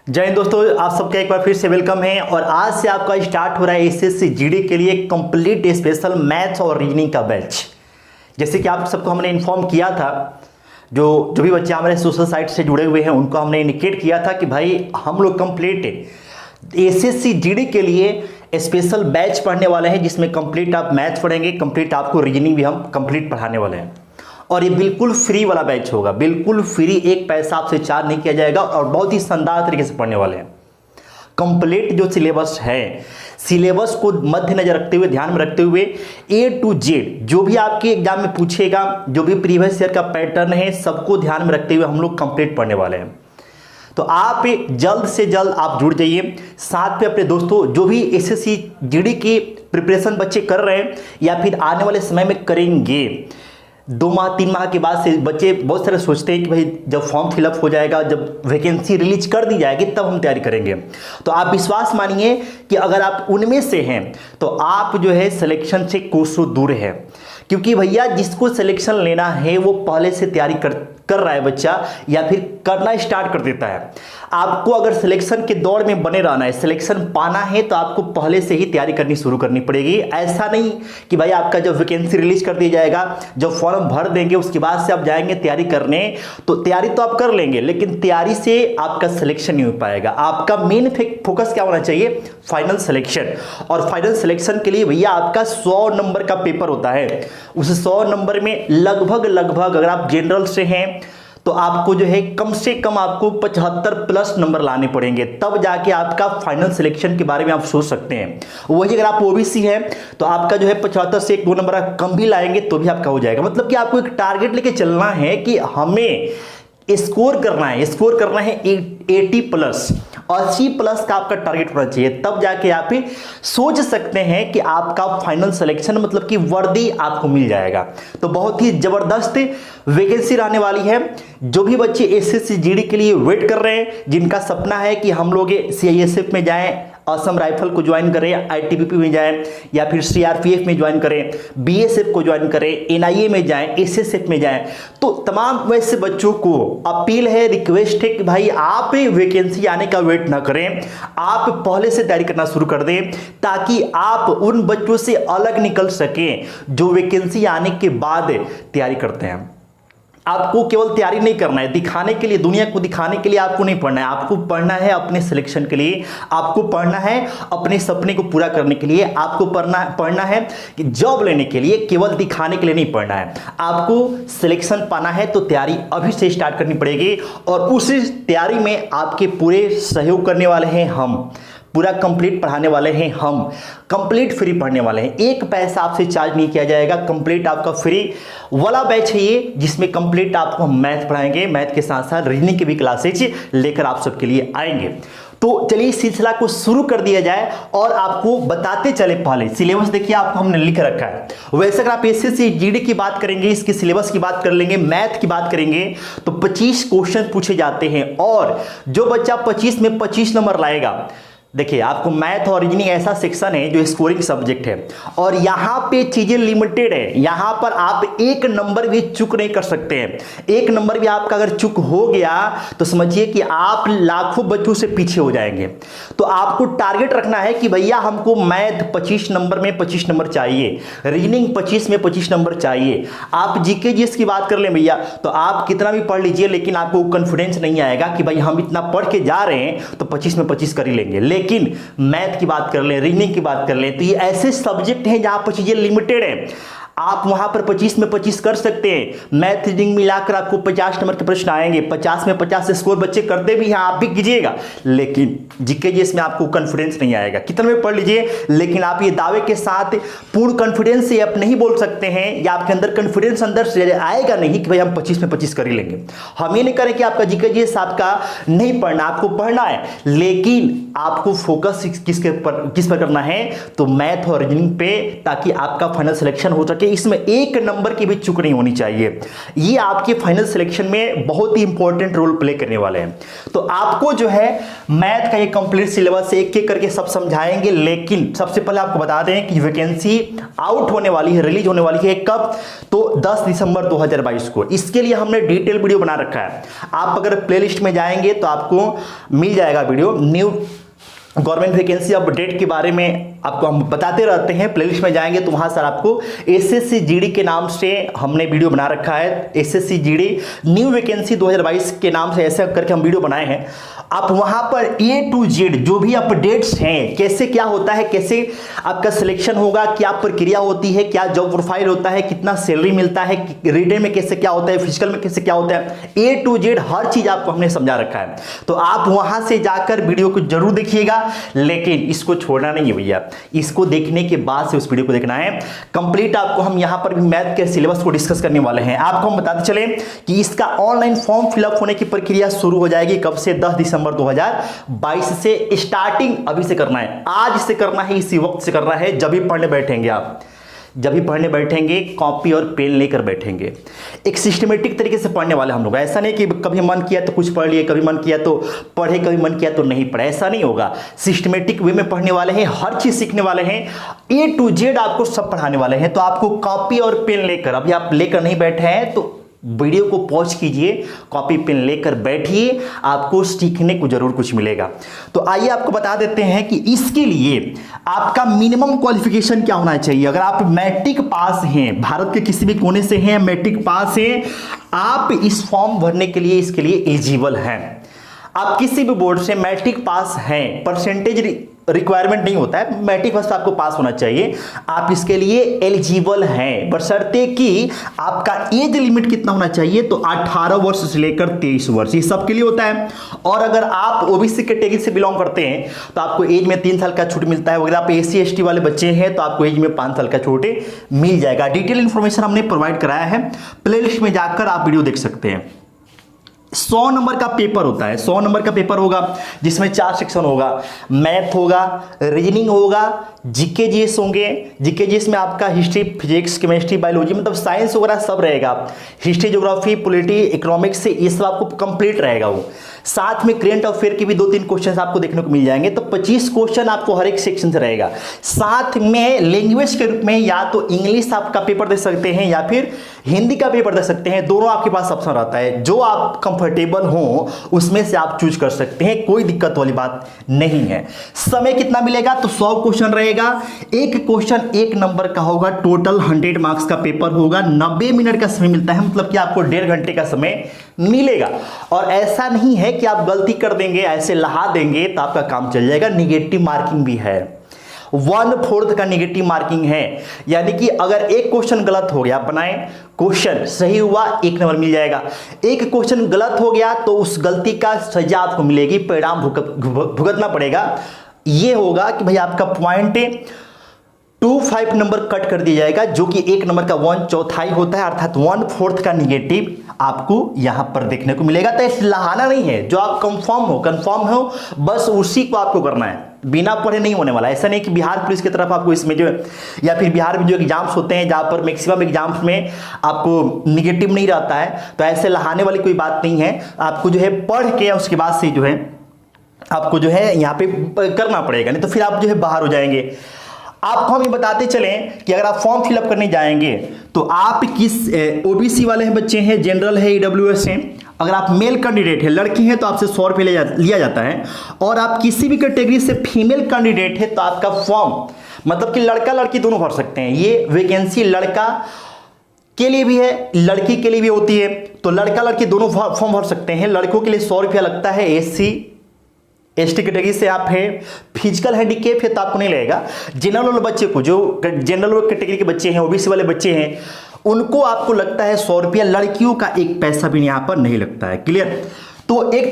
जय हिंद दोस्तों, आप सबका एक बार फिर से वेलकम है। और आज से आपका स्टार्ट हो रहा है एसएससी जीडी के लिए कंप्लीट स्पेशल मैथ्स और रीजनिंग का बैच। जैसे कि आप सबको हमने इन्फॉर्म किया था, जो भी बच्चे हमारे सोशल साइट से जुड़े हुए हैं उनको हमने इंडिकेट किया था कि भाई हम लोग कंप्लीट एसएससी जीडी के लिए स्पेशल बैच पढ़ने वाले हैं, जिसमें कंप्लीट आप मैथ्स पढ़ेंगे, कंप्लीट आपको रीजनिंग भी हम कंप्लीट पढ़ाने वाले हैं। और ये बिल्कुल फ्री वाला बैच होगा, बिल्कुल फ्री, एक पैसा आपसे चार्ज नहीं किया जाएगा और बहुत ही शानदार तरीके से पढ़ने वाले हैं। कंप्लीट जो सिलेबस है, सिलेबस को मद्देनजर रखते हुए, ध्यान में रखते हुए ए टू जेड जो भी आपके एग्जाम में पूछेगा, जो भी प्रीवियस ईयर का पैटर्न है, सबको ध्यान में रखते हुए हम लोग कंप्लीट पढ़ने वाले हैं। तो आप जल्द से जल्द आप जुड़ जाइए। साथ में अपने दोस्तों जो भी एसएससी जीडी की प्रिपरेशन बच्चे कर रहे हैं या फिर आने वाले समय में करेंगे, 2 माह 3 माह के बाद से बच्चे बहुत सारे सोचते हैं कि भाई जब फॉर्म फिलअप हो जाएगा, जब वैकेंसी रिलीज कर दी जाएगी तब हम तैयारी करेंगे। तो आप विश्वास मानिए कि अगर आप उनमें से हैं तो आप जो है सिलेक्शन से कोसों दूर है, क्योंकि भैया जिसको सिलेक्शन लेना है वो पहले से तैयारी कर रहा है बच्चा, या फिर करना स्टार्ट कर देता है। आपको अगर सिलेक्शन के दौर में बने रहना है, सिलेक्शन पाना है, तो आपको पहले से ही तैयारी करनी शुरू करनी पड़ेगी। ऐसा नहीं कि भाई आपका जब वैकेंसी रिलीज कर दिया जाएगा, जब फॉर्म भर देंगे उसके बाद से आप जाएंगे तैयारी करने, तो तैयारी तो आप कर लेंगे लेकिन तैयारी से आपका सिलेक्शन नहीं हो पाएगा। आपका मेन फोकस क्या होना चाहिए? Final selection. और फाइनल सिलेक्शन के लिए भैया आपका 100 नंबर का पेपर होता है। उस 100 नंबर में लगभग अगर आप जनरल से हैं तो आपको जो है कम से कम आपको 75 प्लस नंबर लाने पड़ेंगे, तब जाके आपका फाइनल सिलेक्शन के बारे में आप सोच सकते हैं। वही अगर आप ओबीसी हैं तो आपका जो है 75 से 1-2 नंबर आप कम भी लाएंगे तो भी आपका हो जाएगा। मतलब कि आपको एक टारगेट लेके चलना है कि हमें स्कोर करना है 80 प्लस, 80 प्लस का आपका टारगेट होना चाहिए, तब जाके आप ही सोच सकते हैं कि आपका फाइनल सिलेक्शन मतलब कि वर्दी आपको मिल जाएगा। तो बहुत ही जबरदस्त वैकेंसी रहने वाली है। जो भी बच्चे एसएससी जीडी के लिए वेट कर रहे हैं, जिनका सपना है कि हम लोग सीआईएसएफ में जाएं, असम राइफल को ज्वाइन करें, आईटीबीपी में जाएं, या फिर सीआरपीएफ में ज्वाइन करें, बीएसएफ को ज्वाइन करें, एनआईए में जाएं, एसएसएफ में जाएं, तो तमाम वैसे बच्चों को अपील है, रिक्वेस्ट है कि भाई आप वैकेंसी आने का वेट ना करें, आप पहले से तैयारी करना शुरू कर दें, ताकि आप उन बच्चों से अलग निकल सकें जो वैकेंसी आने के बाद तैयारी करते हैं। आपको केवल तैयारी नहीं करना है, दिखाने के लिए, दुनिया को दिखाने के लिए आपको नहीं पढ़ना है, आपको पढ़ना है अपने सिलेक्शन के लिए, आपको पढ़ना है अपने सपने को पूरा करने के लिए, आपको पढ़ना है कि जॉब लेने के लिए, केवल दिखाने के लिए नहीं पढ़ना है। आपको सिलेक्शन पाना है तो तैयारी अभी से स्टार्ट करनी पड़ेगी, और उस तैयारी में आपके पूरे सहयोग करने वाले हैं हम, पूरा कंप्लीट पढ़ाने वाले हैं हम, कंप्लीट फ्री पढ़ने वाले हैं। एक पैसा आपसे चार्ज नहीं किया जाएगा, कंप्लीट आपका फ्री वाला बैच है ये, जिसमें कंप्लीट आपको हम मैथ पढ़ाएंगे, मैथ के साथ साथ रीजनिंग की भी क्लासेज लेकर आप सबके लिए आएंगे। तो चलिए इस सिलसिला को शुरू कर दिया जाए और आपको बताते चले। पहले सिलेबस देखिए आपको हमने लिख रखा है। वैसे अगर आप एसएससी जीडी की बात करेंगे, इसके सिलेबस की बात कर लेंगे, मैथ की बात करेंगे, तो 25 क्वेश्चन पूछे जाते हैं, और जो बच्चा 25 में 25 नंबर लाएगा, देखिए आपको मैथ और रीजनिंग ऐसा सेक्शन है जो स्कोरिंग सब्जेक्ट है, और यहाँ पे चीजें लिमिटेड है। यहाँ पर आप 1 नंबर भी चूक नहीं कर सकते हैं। 1 नंबर भी आपका अगर चूक हो गया तो समझिए कि आप लाखों बच्चों से पीछे हो जाएंगे। तो आपको टारगेट रखना है कि भैया हमको मैथ 25 नंबर में 25 नंबर चाहिए, रीजनिंग 25 में 25 नंबर चाहिए। आप जीके जीएस की बात कर लें भैया, तो आप कितना भी पढ़ लीजिए, लेकिन आपको कॉन्फिडेंस नहीं आएगा कि भाई हम इतना पढ़ के जा रहे हैं तो 25 में 25 कर ही लेंगे। लेकिन मैथ की बात कर ले, रीजनिंग की बात कर ले, तो ये ऐसे सब्जेक्ट हैं जहां पर चीजें लिमिटेड है। आप वहां पर 25 में 25 कर सकते हैं। मैथ रीडिंग मिलाकर आपको 50 नंबर के प्रश्न आएंगे, 50 में 50 स्कोर बच्चे करते भी हैं, आप भी कीजिएगा, लेकिन जीके जीएस में आपको कॉन्फिडेंस नहीं आएगा। कितना में पढ़ लीजिए, लेकिन आप ये दावे के साथ पूर्ण कॉन्फिडेंस से आप नहीं बोल सकते हैं, या आपके अंदर कॉन्फिडेंस अंदर से आएगा नहीं कि भाई हम 25 में 25 कर ही लेंगे। हम ये नहीं करें कि आपका जीके जीएस आपका नहीं पढ़ना, आपको पढ़ना है, लेकिन आपको फोकस किस पर करना है? तो मैथ और रीजनिंग पे, ताकि आपका फाइनल सिलेक्शन हो सके, सके, इसमें एक नंबर की भी चूक नहीं होनी चाहिए। ये आपके फाइनल सिलेक्शन में बहुत ही इंपॉर्टेंट रोल प्ले करने वाले हैं। तो आपको जो है मैथ का ये कंप्लीट सिलेबस एक एक करके सब समझाएंगे, लेकिन सबसे पहले आपको बता दें कि वैकेंसी आउट होने वाली है, रिलीज होने वाली है कब, तो 10 दिसंबर 2022 को। इसके लिए हमने डिटेल वीडियो बना रखा है। आप अगर प्लेलिस्ट में जाएंगे तो आपको मिल जाएगा video, new government vacancy update के बारे में आपको हम बताते रहते हैं। प्लेलिस्ट में जाएंगे तो वहां सर आपको एसएससी जीडी के नाम से हमने वीडियो बना रखा है। एसएससी जीडी न्यू वैकेंसी 2022 के नाम से ऐसे करके हम वीडियो बनाए हैं। आप वहां पर ए टू जेड जो भी अपडेट्स हैं, कैसे क्या होता है, कैसे आपका सिलेक्शन होगा, क्या प्रक्रिया होती है, क्या जॉब प्रोफाइल होता है, कितना सैलरी मिलता है, रिटन में कैसे क्या होता है, फिजिकल में कैसे क्या होता है, ए टू जेड हर चीज आपको हमने समझा रखा है। तो आप वहां से जाकर वीडियो को जरूर देखिएगा, लेकिन इसको छोड़ना नहीं है भैया। इसको देखने के बाद से उस वीडियो को देखना है कंप्लीट। आपको हम यहां पर भी मैथ के सिलेबस को डिस्कस करने वाले हैं। आपको हम बताते चले कि इसका ऑनलाइन फॉर्म फिलअप होने की प्रक्रिया शुरू हो जाएगी कब से, 10 दिसंबर 2022 से स्टार्टिंग अभी से करना है, आज से करना है, इसी वक्त से करना है। जब भी पढ़ने बैठेंगे आप, जब भी पढ़ने बैठेंगे कॉपी और पेन लेकर बैठेंगे, एक सिस्टमेटिक तरीके से पढ़ने वाले हम लोग। ऐसा नहीं कि कभी मन किया तो कुछ पढ़ लिए, कभी मन किया तो पढ़े, कभी मन किया तो नहीं पढ़े, ऐसा नहीं होगा। सिस्टमेटिक वे में पढ़ने वाले हैं, हर चीज सीखने वाले हैं, ए टू जेड आपको सब पढ़ाने वाले हैं। तो आपको कॉपी और पेन लेकर, अभी आप लेकर नहीं बैठे हैं तो वीडियो को पॉज कीजिए, कॉपी पेन लेकर बैठिए, आपको सीखने को जरूर कुछ मिलेगा। तो आइए आपको बता देते हैं कि इसके लिए आपका मिनिमम क्वालिफिकेशन क्या होना चाहिए। अगर आप मैट्रिक पास हैं, भारत के किसी भी कोने से हैं, मैट्रिक पास हैं, आप इस फॉर्म भरने के लिए इसके लिए एलिजिबल हैं। आप किसी भी बोर्ड से मैट्रिक पास हैं, परसेंटेज रिक्वायरमेंट नहीं होता है, मैट्रिक फर्स्ट आपको पास होना चाहिए, आप इसके लिए एलिजिबल हैं, बशर्ते कि आपका एज लिमिट कितना होना चाहिए, तो 18 वर्ष से लेकर 23 वर्ष, ये सबके लिए होता है। और अगर आप ओबीसी कैटेगरी से बिलोंग करते हैं तो आपको एज में 3 साल का छूट मिलता है। अगर आप एससी एसटी वाले बच्चे हैं तो आपको एज में 5 साल का छूट मिल जाएगा। डिटेल इंफॉर्मेशन हमने प्रोवाइड कराया है, प्लेलिस्ट में जाकर आप वीडियो देख सकते हैं। 100 नंबर का पेपर होता है, 100 नंबर का पेपर होगा जिसमें 4 सेक्शन होगा, मैथ होगा, रीजनिंग होगा, जीके जीएस होंगे। जीके जीएस में आपका हिस्ट्री, फिजिक्स, केमिस्ट्री, बायोलॉजी, मतलब साइंस वगैरह सब रहेगा। हिस्ट्री, ज्योग्राफी, पॉलिटी, इकोनॉमिक्स से ये सब आपको कंप्लीट रहेगा वो। साथ में करेंट अफेयर के भी 2-3 क्वेश्चन आपको देखने को मिल जाएंगे। तो 25 क्वेश्चन आपको हर एक सेक्शन से रहेगा। साथ में लैंग्वेज के रूप में या तो इंग्लिश आपका पेपर दे सकते हैं या फिर हिंदी का पेपर दे सकते हैं, दोनों आपके पास ऑप्शन रहता है। जो आप कंफर्टेबल हो उसमें से आप चूज कर सकते हैं, कोई दिक्कत वाली बात नहीं है। समय कितना मिलेगा, तो 100 क्वेश्चन रहेगा, एक क्वेश्चन 1 नंबर का होगा, टोटल 100 मार्क्स का पेपर होगा, 90 मिनट का समय मिलता है, मतलब कि आपको 1.5 घंटे का समय मिलेगा। और ऐसा नहीं है कि आप गलती कर देंगे, ऐसे लहा देंगे तो आपका काम चल जाएगा। निगेटिव मार्किंग भी है, 1/4 का निगेटिव मार्किंग है, यानी कि अगर एक क्वेश्चन गलत हो गया, बनाए क्वेश्चन सही हुआ 1 नंबर मिल जाएगा, एक क्वेश्चन गलत हो गया तो उस गलती का सजा आपको मिलेगी, परिणाम भुगतना पड़ेगा। यह होगा कि भाई आपका पॉइंट 25 नंबर कट कर दिया जाएगा, जो कि 1 नंबर का 1/4 होता है, अर्थात 1/4 का निगेटिव आपको यहां पर देखने को मिलेगा। तो इस लहाना नहीं है, जो आप कंफर्म हो बस उसी को आपको करना है, बिना पढ़े नहीं होने वाला। ऐसा नहीं कि बिहार पुलिस की तरफ आपको इसमें जो या फिर बिहार में जो एग्जाम्स होते हैं जहां पर मैक्सिमम एग्जाम्स में आपको निगेटिव नहीं रहता है, तो ऐसे लहाने वाली कोई बात नहीं है। आपको जो है पढ़ के उसके बाद से जो है आपको जो है यहाँ पे करना पड़ेगा, नहीं तो फिर आप जो है बाहर हो जाएंगे। आपको हम ये बताते चलें कि अगर आप फॉर्म फिलअप करने जाएंगे तो आप किस ओबीसी वाले हैं, बच्चे हैं, जनरल है, ईडब्ल्यूएस हैं, अगर आप मेल कैंडिडेट है, लड़की है, तो आपसे 100 रुपये लिया जाता है। और आप किसी भी कैटेगरी से फीमेल कैंडिडेट है तो आपका फॉर्म, मतलब कि लड़का लड़की दोनों भर सकते हैं। ये वैकेंसी लड़का के लिए भी है, लड़की के लिए भी होती है, तो लड़का लड़की दोनों फॉर्म भर सकते हैं। लड़कों के लिए 100 रुपया लगता है, एससी एसटी कैटेगरी से आप है, फिजिकल हैंडीकेप है तो आपको नहीं लगेगा। जनरल वाले बच्चे को, जो जनरल कैटेगरी के बच्चे हैं, ओबीसी वाले बच्चे हैं, उनको आपको लगता है 100 रुपया। लड़कियों का 1 पैसा भी यहाँ पर नहीं लगता है। क्लियर? तो एक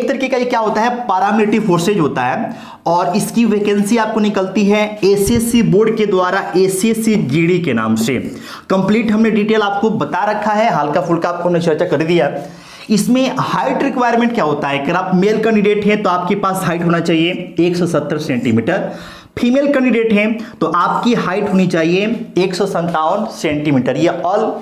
तरीके का ये क्या होता है, पैरामिलिट्री फोर्सेज होता है, और इसकी वैकेंसी आपको निकलती है एसएससी बोर्ड के द्वारा, एसएससी जीडी के नाम से। कंप्लीट हमने डिटेल आपको बता रखा है, हल्का फुल्का आपको हमने चर्चा कर दिया। इसमें हाइट रिक्वायरमेंट क्या होता है, अगर आप मेल कैंडिडेट हैं तो आपके पास हाइट होना चाहिए 170 सेंटीमीटर, फीमेल कैंडिडेट हैं तो आपकी हाइट होनी चाहिए 157 सेंटीमीटर। ये ऑल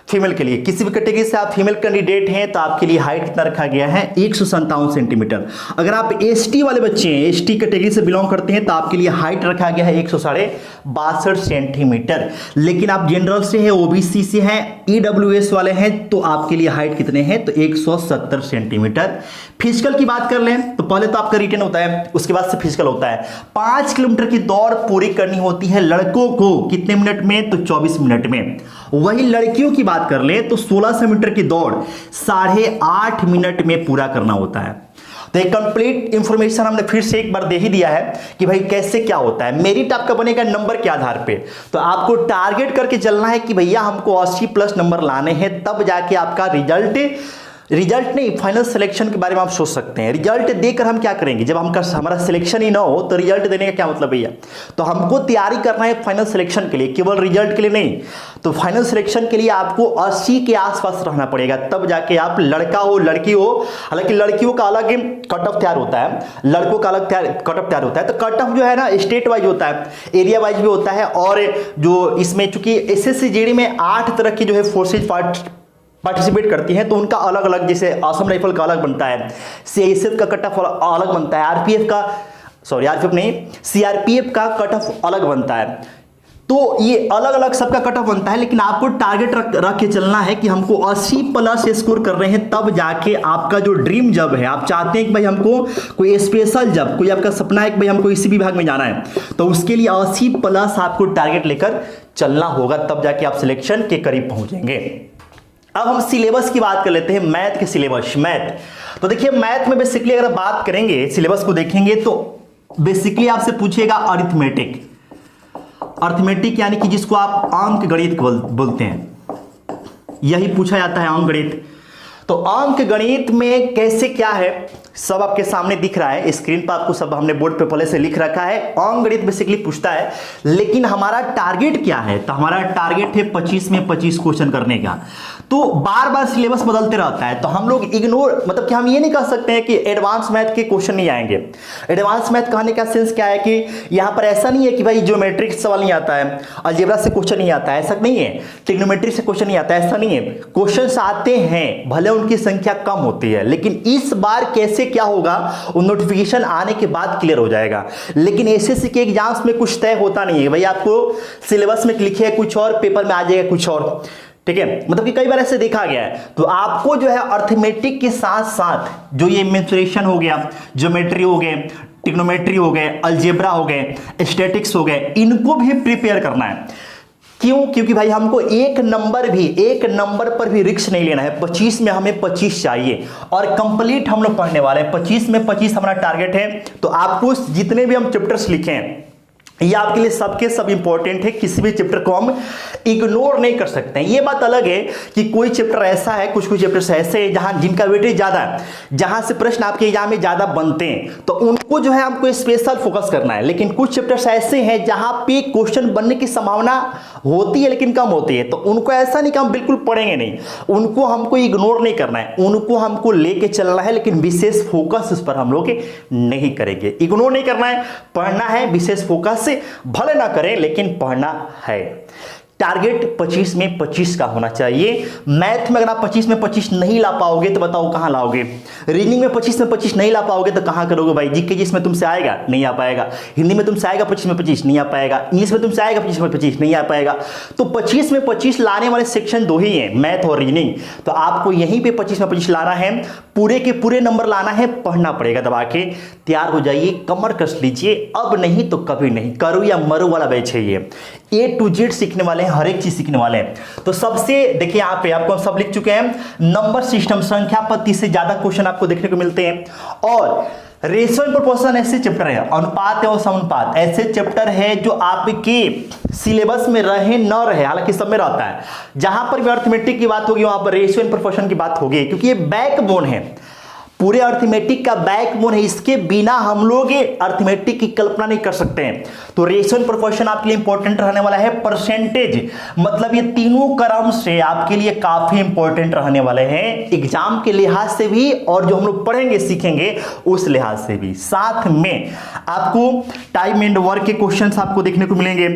फीमेल के लिए, किसी भी कैटेगरी से आप फीमेल कैंडिडेट हैं तो आपके लिए हाइट कितना रखा गया है 157 सेंटीमीटर। अगर आप एसटी वाले बच्चे हैं, एसटी कैटेगरी से बिलोंग करते हैं तो आपके लिए हाइट रखा गया है 162 सेंटीमीटर। लेकिन आप जनरल से हैं, ओबीसी से हैं, ईडब्ल्यूएस वाले हैं तो आपके लिए हाइट कितने हैं तो 170 सेंटीमीटर। फिजिकल की बात कर लें तो पहले तो आपका रिटन होता है, उसके बाद से फिजिकल होता है। 5 किलोमीटर की दौड़ पूरी करनी होती है लड़कों को, कितने मिनट में तो 24 मिनट में। वही लड़कियों की बात कर ले तो 1600 मीटर की दौड़ 8.5 मिनट में पूरा करना होता है। तो एक कंप्लीट इंफॉर्मेशन हमने फिर से एक बार दे ही दिया है कि भाई कैसे क्या होता है। मेरिट आपका बनेगा नंबर के आधार पे, तो आपको टारगेट करके चलना है कि भैया हमको 80+ नंबर लाने हैं, तब जाके आपका रिजल्ट नहीं, फाइनल सिलेक्शन के बारे में आप सोच सकते हैं। रिजल्ट देकर हम क्या करेंगे, जब हमारा सिलेक्शन ही ना हो तो रिजल्ट देने का क्या मतलब भैया। तो हमको तैयारी करना है फाइनल सिलेक्शन के लिए, केवल रिजल्ट के लिए नहीं। तो फाइनल सिलेक्शन के लिए आपको 80 के आसपास रहना पड़ेगा, तब जाके आप लड़का हो लड़की हो। हालांकि लड़कियों का अलग कट ऑफ तैयार होता है, लड़कों का अलग कट ऑफ तैयार होता है। तो कट ऑफ जो है ना स्टेट वाइज होता है, एरिया वाइज भी होता है। और जो इसमें चूंकि एसएससी जीडी में 8 तरह की जो है फोर्सेज पार्टिसिपेट करती हैं तो उनका अलग अलग, जैसे असम राइफल का अलग बनता है, सीआईएसएफ का कट ऑफ अलग बनता है, सीआरपीएफ का कट ऑफ अलग बनता है। तो ये अलग अलग सबका कट ऑफ बनता है। लेकिन आपको टारगेट रख के चलना है कि हमको 80+ स्कोर कर रहे हैं, तब जाके आपका जो ड्रीम जॉब है, आप चाहते हैं कि भाई हमको कोई स्पेशल जॉब, कोई आपका सपना है कि भाई हमको इसी विभाग में जाना है, तो उसके लिए 80+ आपको टारगेट लेकर चलना होगा, तब जाके आप सिलेक्शन के करीब पहुंचेंगे। अब हम सिलेबस की बात कर लेते हैं, मैथ के सिलेबस। मैथ तो देखिए, मैथ में बेसिकली अगर बात करेंगे, सिलेबस को देखेंगे तो बेसिकली आपसे पूछेगा अरिथमेटिक यानी कि जिसको आप अंक गणित बोलते हैं, यही पूछा जाता है अंक गणित। तो अंक गणित में कैसे क्या है सब आपके सामने दिख रहा है, स्क्रीन पर आपको सब हमने बोर्ड पे पहले से लिख रखा है। अंक गणित बेसिकली पूछता है, लेकिन हमारा टारगेट क्या है, तो हमारा टारगेट है 25 में 25 क्वेश्चन करने का। तो बार बार सिलेबस बदलते रहता है, तो हम लोग इग्नोर, मतलब कि हम ये नहीं कह सकते हैं कि एडवांस मैथ के क्वेश्चन नहीं आएंगे। एडवांस मैथ कहने का सेंस क्या है कि यहाँ पर ऐसा नहीं है कि भाई ज्योमेट्रिक सवाल नहीं आता है, अलजेब्रा से क्वेश्चन नहीं आता है, ऐसा नहीं है, ट्रिग्नोमेट्री से क्वेश्चन नहीं आता है, ऐसा नहीं है। क्वेश्चन आते हैं, भले उनकी संख्या कम होती है, लेकिन इस बार कैसे क्या होगा वो नोटिफिकेशन आने के बाद क्लियर हो जाएगा। लेकिन एसएससी के एग्जाम्स में कुछ तय होता नहीं है, भाई आपको सिलेबस में लिखे है कुछ और, पेपर में आ जाएगा कुछ और, ठीक है। मतलब कि कई बार ऐसे देखा गया है। तो आपको जो है अर्थमेटिक के साथ साथ जो ये मेंसुरेशन हो गया, ज्योमेट्री हो गए, ट्रिग्नोमेट्री हो गए, अलजेब्रा हो गए, स्टैटिक्स हो गए, इनको भी प्रिपेयर करना है। क्यों? क्योंकि भाई हमको एक नंबर पर भी रिस्क नहीं लेना है। 25 में हमें 25 चाहिए और कंप्लीट हम लोग पढ़ने वाले हैं। 25 में 25 हमारा टारगेट है। तो आपको जितने भी हम चैप्टर्स लिखे हैं ये आपके लिए सबके सब इंपॉर्टेंट है, किसी भी चैप्टर को हम इग्नोर नहीं कर सकते हैं। ये बात अलग है कि कोई चैप्टर ऐसा है, कुछ चैप्टर्स ऐसे हैं जहां जिनका वेटेज ज्यादा है, जहां से प्रश्न आपके एग्जाम में ज्यादा बनते हैं, तो उनको जो है हमको स्पेशल फोकस करना है। लेकिन कुछ चैप्टर्स ऐसे हैं जहां पे क्वेश्चन बनने की संभावना होती है लेकिन कम होती है, तो उनको ऐसा नहीं कि हम बिल्कुल पढ़ेंगे नहीं, उनको हमको इग्नोर नहीं करना है, उनको हमको लेके चलना है, लेकिन विशेष फोकस उस पर हम लोग नहीं करेंगे। इग्नोर नहीं करना है, पढ़ना है, विशेष फोकस से भले ना करें लेकिन पढ़ना है। टारगेट 25 में 25 का होना चाहिए। मैथ में अगर आप 25 में 25 नहीं ला पाओगे तो बताओ कहां लाओगे। रीजनिंग में 25 में 25 नहीं ला पाओगे तो कहां करोगे भाई। जीके जिसमें तुमसे आएगा नहीं आ पाएगा, हिंदी में तुमसे आएगा 25 में 25 नहीं आ पाएगा, इंग्लिश में तुमसे आएगा 25 में 25 नहीं आ पाएगा। तो 25 में 25 लाने वाले सेक्शन दो ही हैं, मैथ और रीजनिंग। तो आपको यहीं पे 25 में 25 लाना है, पूरे के पूरे नंबर लाना है, पढ़ना पड़ेगा। दबा के तैयार हो जाइए, कमर कस लीजिए, अब नहीं तो कभी नहीं, करो या मरो वाला बैच है ये। A to Z सीखने वाले हैं, हर एक चीज सीखने वाले हैं। तो सबसे देखिए यहाँ पे आपको हम सब लिख चुके हैं, नंबर सिस्टम, संख्या पद्धति से ज्यादा क्वेश्चन आपको देखने को मिलते हैं। और रेशियो एंड प्रोपोर्शन ऐसे चैप्टर है, अनुपात और समानुपात ऐसे चैप्टर है जो आपके सिलेबस में रहे न रहे, हालांकि सब में रहता है। जहां पर भी अर्थमेटिक की बात होगी वहां पर रेशियो एंड प्रोपोर्शन की बात होगी, क्योंकि ये बैकबोन है। पूरे अर्थमेटिक का बैकबोन है, इसके बिना हम लोग अर्थमेटिक की कल्पना नहीं कर सकते हैं। तो रेशियो एंड प्रोपोर्शन आपके लिए इंपॉर्टेंट रहने वाला है। परसेंटेज, मतलब ये तीनों क्रम से आपके लिए काफी इंपॉर्टेंट रहने वाले हैं एग्जाम के लिहाज से भी, और जो हम लोग पढ़ेंगे सीखेंगे उस लिहाज से भी। साथ में आपको टाइम एंड वर्क के क्वेश्चंस आपको देखने को मिलेंगे,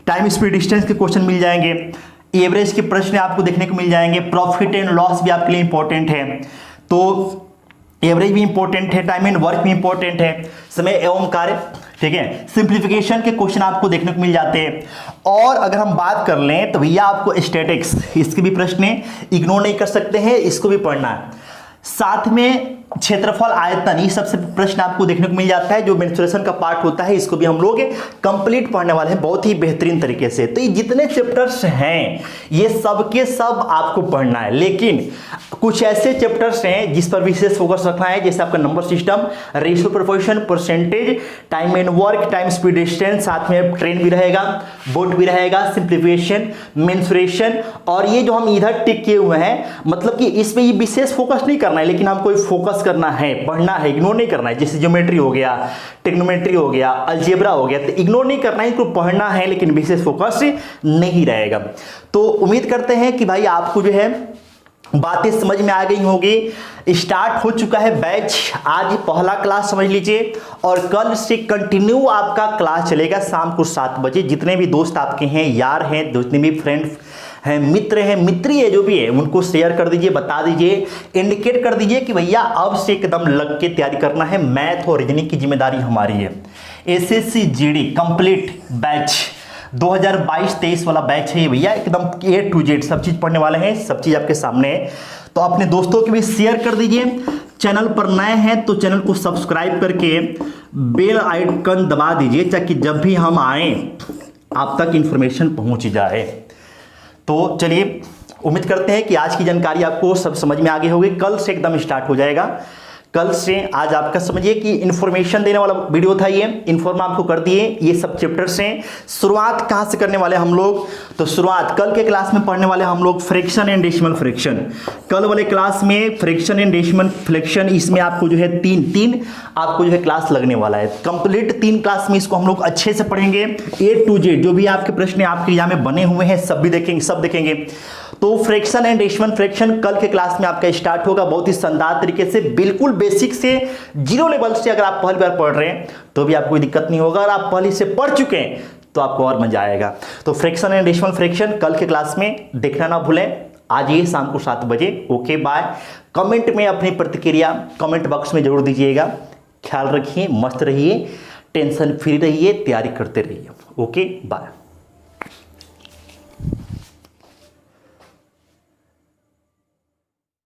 टाइम स्पीड डिस्टेंस के क्वेश्चन मिल जाएंगे, एवरेज के प्रश्न आपको देखने को मिल जाएंगे, प्रॉफिट एंड लॉस भी आपके लिए इंपॉर्टेंट है, तो एवरेज भी इंपॉर्टेंट है, टाइम एंड वर्क भी इंपॉर्टेंट है, समय एवं कार्य, ठीक है। सिंप्लीफिकेशन के क्वेश्चन आपको देखने को मिल जाते हैं। और अगर हम बात कर लें तो भैया आपको स्टैटिक्स, इसके भी प्रश्न इग्नोर नहीं कर सकते हैं, इसको भी पढ़ना है। साथ में क्षेत्रफल आयतन, ये सबसे प्रश्न आपको देखने को मिल जाता है, जो मेंसुरेशन का पार्ट होता है, इसको भी हम लोग कंप्लीट पढ़ने वाले हैं बहुत ही बेहतरीन तरीके से। तो ये जितने चैप्टर्स हैं ये सब के सब आपको पढ़ना है, लेकिन कुछ ऐसे चैप्टर्स हैं जिस पर विशेष फोकस रखना है, जैसे आपका number system, ratio proportion, percentage, time and work, time speed distance, साथ में ट्रेन भी रहेगा, बोट भी रहेगा, सिंप्लीफिकेशन, मेंसुरेशन, और ये जो हम इधर टिक किए हुए हैं, मतलब कि इसमें ये विशेष फोकस नहीं करना है, लेकिन हमको फोकस करना है, पढ़ना है, इग्नोर नहीं करना है। जैसे ज्योमेट्री हो गया, ट्रिग्नोमेट्री हो गया, अलजेब्रा हो गया, तो इग्नोर नहीं करना है, इसको पढ़ना है, लेकिन विशेष फोकस नहीं रहेगा। तो उम्मीद करते हैं कि भाई आपको जो है बातें समझ में आ गई होगी। स्टार्ट हो चुका है बैच, आज पहला क्लास समझ लीजिए, और कल से कंटिन्यू आपका क्लास चलेगा शाम को 7 बजे। जितने भी दोस्त आपके हैं, यार हैं, जितने भी फ्रेंड्स हैं, मित्र हैं, मित्री है, जो भी है, उनको शेयर कर दीजिए, बता दीजिए, इंडिकेट कर दीजिए कि भैया अब से एकदम लग के तैयारी करना है। मैथ और रीजनिंग की जिम्मेदारी हमारी है। एसएससी जीडी कंप्लीट बैच 2022-23 वाला बैच है ये भैया, एकदम A to Z सब चीज़ पढ़ने वाले हैं, सब चीज़ आपके सामने है। तो अपने दोस्तों के भी शेयर कर दीजिए। चैनल पर नए हैं तो चैनल को सब्सक्राइब करके बेल आइकन दबा दीजिए, ताकि जब भी हम आए आप तक इंफॉर्मेशन पहुंच जाए। तो चलिए, उम्मीद करते हैं कि आज की जानकारी आपको सब समझ में आ गई होगी। कल से एकदम स्टार्ट हो जाएगा। कल से आज आपका समझिए कि इन्फॉर्मेशन देने वाला वीडियो था, ये इन्फॉर्म आपको कर दिए। ये सब चैप्टर्स हैं। शुरुआत कहाँ से करने वाले हम लोग, तो शुरुआत कल के क्लास में पढ़ने वाले हम लोग फ्रैक्शन एंड डेसिमल फ्रैक्शन। कल वाले क्लास में फ्रैक्शन एंड डेसिमल फ्रैक्शन, इसमें आपको जो है तीन आपको जो है क्लास लगने वाला है। कंप्लीट 3 क्लास में इसको हम लोग अच्छे से पढ़ेंगे। A to Z जो भी आपके प्रश्न आपके एग्जाम में बने हुए हैं सब भी देखेंगे, सब देखेंगे। तो फ्रैक्शन एंड डेसिमल फ्रैक्शन कल के क्लास में आपका स्टार्ट होगा, बहुत ही शानदार तरीके से, बिल्कुल बेसिक से, 0 लेवल से। अगर आप पहली बार पढ़ रहे हैं तो भी आपको कोई दिक्कत नहीं होगा, और आप पहले से पढ़ चुके हैं तो आपको और मजा आएगा। तो फ्रैक्शन एंड डेसिमल फ्रैक्शन कल के क्लास में देखना ना भूलें। आज ये शाम को 7 बजे। Okay bye. कमेंट में अपनी प्रतिक्रिया कमेंट बॉक्स में जरूर दीजिएगा। ख्याल रखिए, मस्त रहिए, टेंशन फ्री रहिए, तैयारी करते रहिए। Okay bye.